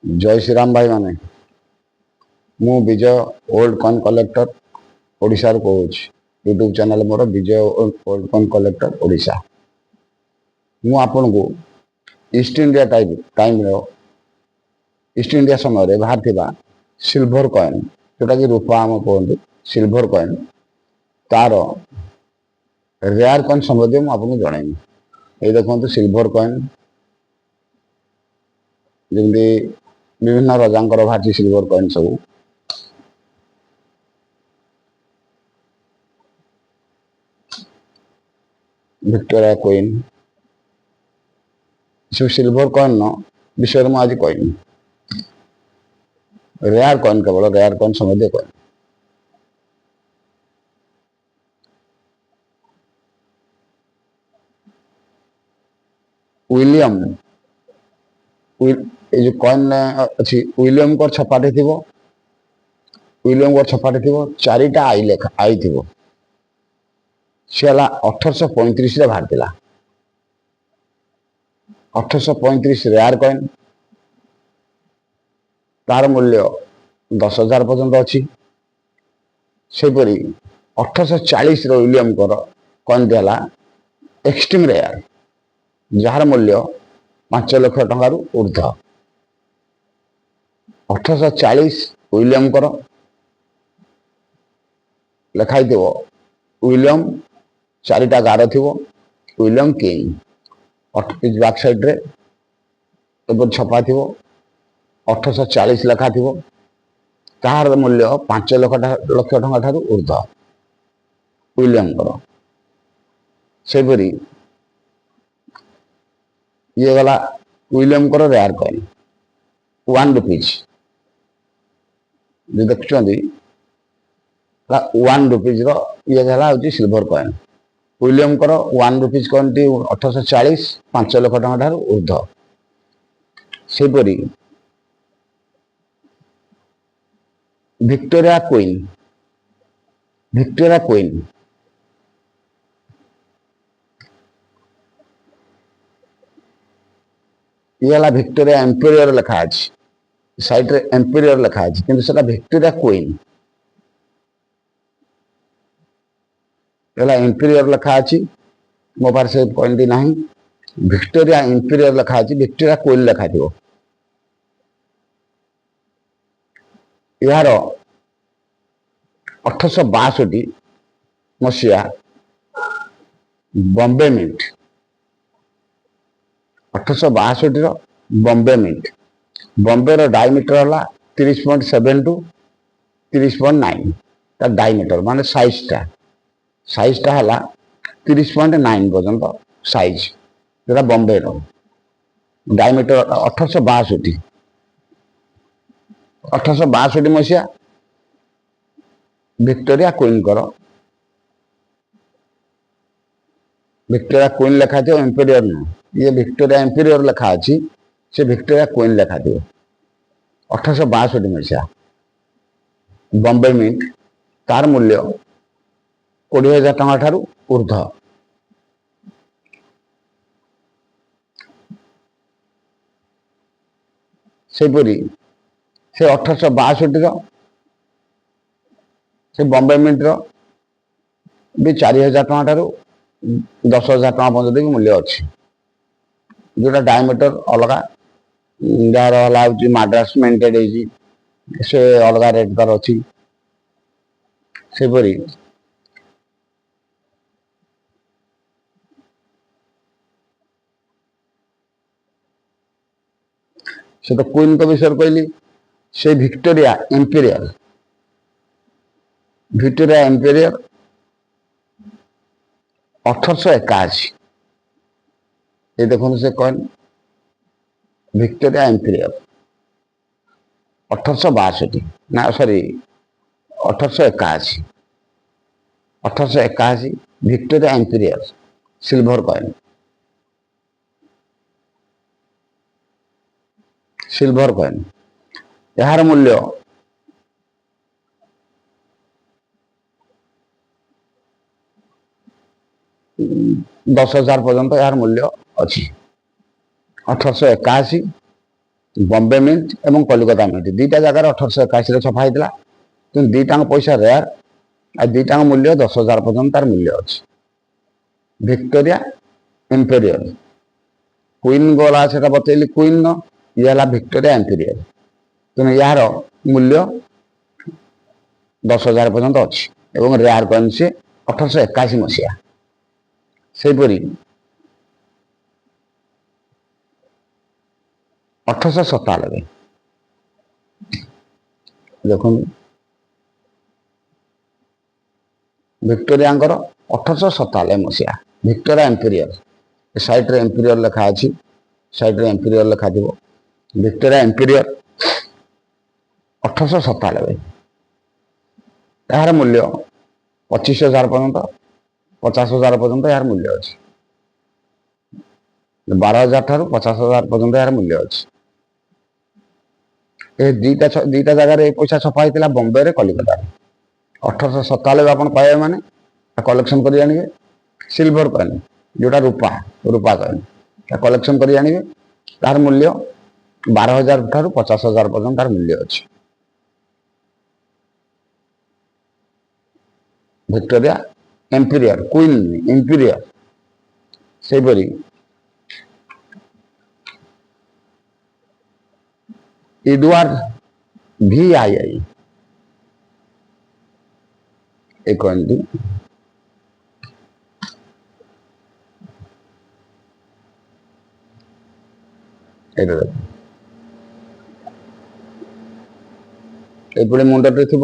जय श्री राम भाई माने मु विजय ओल्ड कॉइन कलेक्टर ओडिशा रो कहूँ यूट्यूब चैनल मोर विजय ओल्ड कॉइन कलेक्टर ओडिशा। मु आपन को ईस्ट इंडिया टाइम रो ईस्ट इंडिया समय रे बाहर थिबा सिल्वर कॉइन जोटा कि रूपा हम कहते सिल्वर कॉइन तार रेयर कॉइन संबंधी मु आपन जणैमी। ए देखो सिल्वर कॉइन जमी विभिन्न रजांकर बाहर सिल्वर कॉइन सब विक्टोरिया क्वीन सब सिल्वर कॉइन विषय में आज कहनी रेयर कॉइन केवल रेयर कॉइन संबंधी कह विलियम जो कॉइन अच्छी विलियम को छपाटे थी विलियम को छपाटे थी चारिटा आई लेखा आई थी सी 1835 बाहर 1835 रेयर कॉइन तार मूल्य 10,000 पर्यंत अच्छी सेपरी 1840 विलियम कॉइन दिला एक्सट्रीम रेयर जार मूल्य 5 लाख टंका ऊर्ध 1840 विलियम लिखाई विलियम चारिटा गार थी विलियम किंग बैक साइड रे छपा थी 1840 लेखा थी तार मूल्य 5 लाख टंका ठारू ऊर्ध विलियम सेपरी ये गला विलियम रेयर कॉइन 1 रुपीज जो देखुं 1 रुपीज ये हूँ silver coin William 1 rupees coin T 1840 5 lakh टंका ठारू ऊर्ध सेपरी विक्टोरिया क्वीन ये विक्टोरिया एम्पेरियर लिखा अच्छी साइड रे एम्पेरियर लिखा अच्छी किंतु सेटा विक्टोरिया क्वीन एम्पेरियर लिखा अच्छी मो पास से कॉइन टी नहीं विक्टोरिया एम्पेरियर लिखा अच्छी विक्टोरिया क्वीन लिखा थी यार 1862 मसीहा बॉम्बे मिंट 1862 बॉम्बे मिंट बॉम्बे रो डायमीटर है 30.7 टू 30.9 ता डायमीटर माने साइजटा है 30.9 पर्यंत साइज जोटा बॉम्बे रो डायमीटर 1862 मसीहा विक्टोरिया क्वीन लिखा थी एम्पेरियर नु ये विक्टोरिया एम्पेरियर लिखा अच्छी से विक्टोरिया क्वीन लिखा थी 1862 मसीहा बॉम्बे मिंट तार मूल्य 20,000 टंका ठारू ऊर्ध सेपरी से 1862 से बॉम्बे मिंट भी 4,000 टंका ठारू 10,000 टंका पर्यंत भी मूल्य अच्छी जोटा डायमीटर अलग जार है माड्रास मेंटेड से अलग रेट तार अच्छी सेपरी से तो क्वीन को विषय कहली से विक्टोरिया एम्पेरियर 1881 ये देखो से कॉइन विक्टोरिया एम्पेरियर 1862 ना sorry 1881 Victoria Imperial silver coin यार मूल्य 10,000 पर्यंत यार मूल्य अच्छी 1881 बॉम्बे मिंट एवं कलिकता मिंट दुईटा जगार 1881 छपा होता कि दुईटा पैसा रेयर आ दुईटा मूल्य 10,000 पर्यटन तार मूल्य अच्छी विक्टोरिया इंपेरियल क्वीन गला से बतैली क्वीन ये विक्टोरिया इंपेरियल तेणु यार मूल्य 10,000 पर्यटन अच्छी एवं रेयर कॉइन से 1881 मसीहा सेपरी 1897 देखो विक्टोरिया 1897 मसीहा विक्टोरिया इंपेरियल साइट्रे इंपेरियल लिखा अच्छी साइट्रे इंपेरियल लिखा थी विक्टोरिया इंपेरियल 1897 यार मूल्य 25,000 पर्यंत 50,000 पर्यंत यार मूल्य अच्छी 12,000 ठारू 50,000 पर्यंत यार मूल्य अच्छी दुईटा जगार पैसा छपा होता बॉम्बे रे कलिकता 1897 आप पाए मैंने कलेक्शन कर आनिबे सिल्वर कॉइन जोटा रूपा रूपा कॉइन कलेक्शन कर आनिबे तार मूल्य 12,000 ठारू 50,000 पर्यंत तार मूल्य अच्छी विक्टोरिया इंपीरियल क्वीन इंपीरियल सेपरी एडवार्ड VII एक कॉइन थी एपटे मुंडटे थी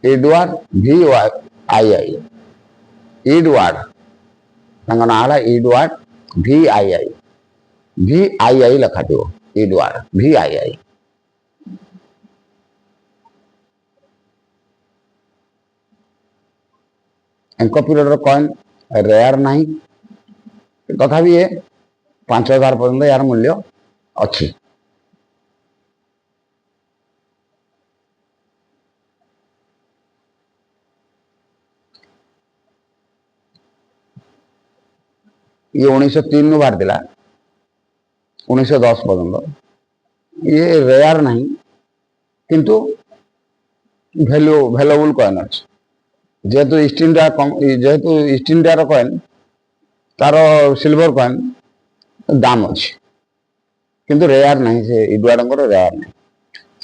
एडवार्ड VII एडवार्ड ना एडवार्ड VII लिखा थी एडवार्ड VII एंक पीरियड कॉइन रेयर नहीं तथा ये 5,000 पर्यंत यार मूल्य अच्छी ये 1903 बाहर दिला 1910 पर्यंत ये रेयर नहीं किंतु वैल्यूएबल कॉइन अच्छी जेहेतु ईस्ट इंडिया कॉइन तार सिल्वर कॉइन दाम अच्छी किंतु रेयर नहीं से एडवार्ड रेयर नहीं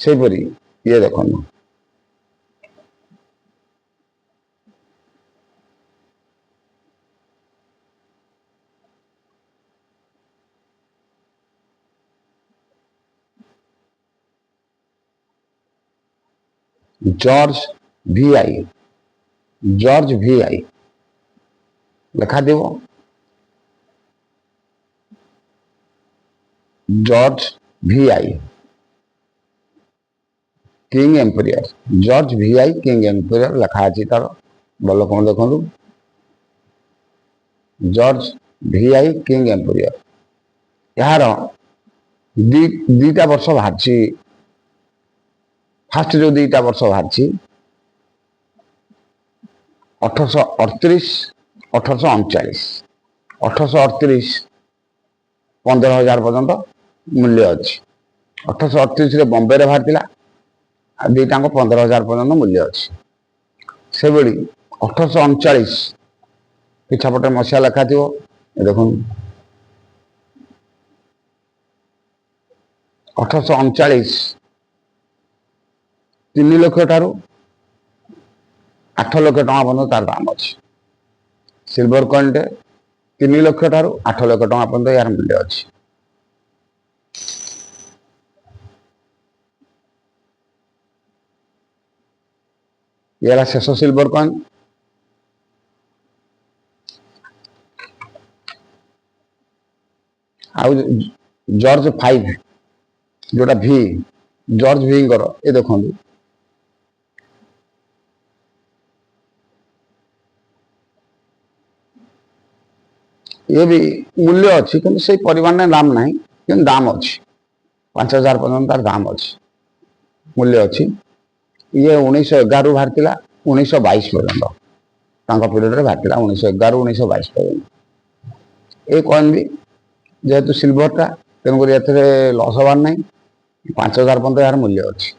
सेपरी ये देखो जॉर्ज VI लिखा देव George VI king emperor George VI king emperor लिखा अच्छी तार भल कौन देखो जॉर्ज VI किंग एम्पेरियर यार दीटा वर्ष बाहरी फास्ट जो दीटा वर्ष बाहरी 1838 1839 1838 15,000 पर्यंत मूल्य अच्छी 1838 बॉम्बे रे बाहर दीटा 15,000 पर्यंत मूल्य अच्छी से 1839 पिछापटे मसीहा लिखा थी देखो 1839 3 लाख ठारू 8 लाख टका पर्यंत तार दाम अच्छी सिल्वर कॉइन 3 लाख ठारू 8 लाख टका पर्यंत यार मूल्य अच्छी ये शेष सिल्वर कॉइन आउ जॉर्ज 5 जोटा V जॉर्ज V ये देखो ये भी मूल्य अच्छी कि से परिमाण में दाम नहीं कि दाम अच्छी 5,000 पर्यटन तार दाम अच्छी मूल्य अच्छी ये 1911 बाहर 1922 पर्यटन पीरियड बाहर 1911 1922 पर्यटन ये कॉइन भी जेहेतु सिल्वरटा तेणुक लस हबार ना 5000 पर्यंत यार मूल्य अच्छी।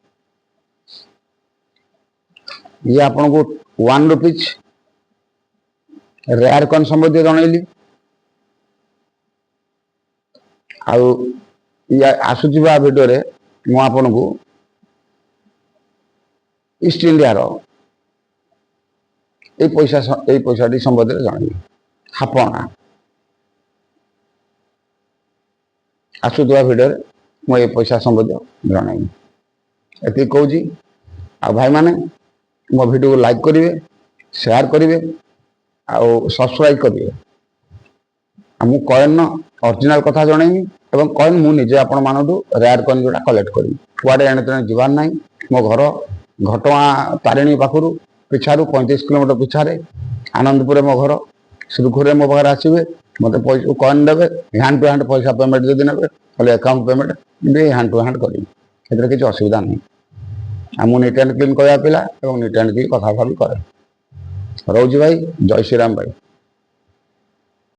ये आपन को 1 रुपीज रेयर कॉइन संबंधी जनइली। आसुवा भिडियो रे मु आपन को ईस्ट इंडिया रो ये पैसा टी संबंधी जनइली। हापना आसुवा भिडियो रे मु ये पैसा संबंधी जनइली। ये कहूँ आ भाई माने मो वीडियो को लाइक करेंगे, शेयर करेंगे, सब्सक्राइब करेंगे। मु कॉइन ओरिजिनल कथा जनइमी एवं कॉइन मु निजे आपण मानू रेयर कॉइन जोड़ा कलेक्ट करी कुआडे एने तेने जीवार ना। मो घर घटगाँ तारिणी पाखु पिछारू 35 किलोमीटर पिछारे आनंदपुर मो घर सुरखुरे मो पाखे आसवे मत पैसा कॉइन देवे हैंड टू हैंड पैसा पेमेंट जब ने अकाउंट पेमेंट भी हैंड टू हैंड करी किसी असुविधा नहीं। आम नीट एंड क्लीन करा पिला नीट एंड क्लीन कथा भी करे। रोजी भाई जय श्री राम भाई।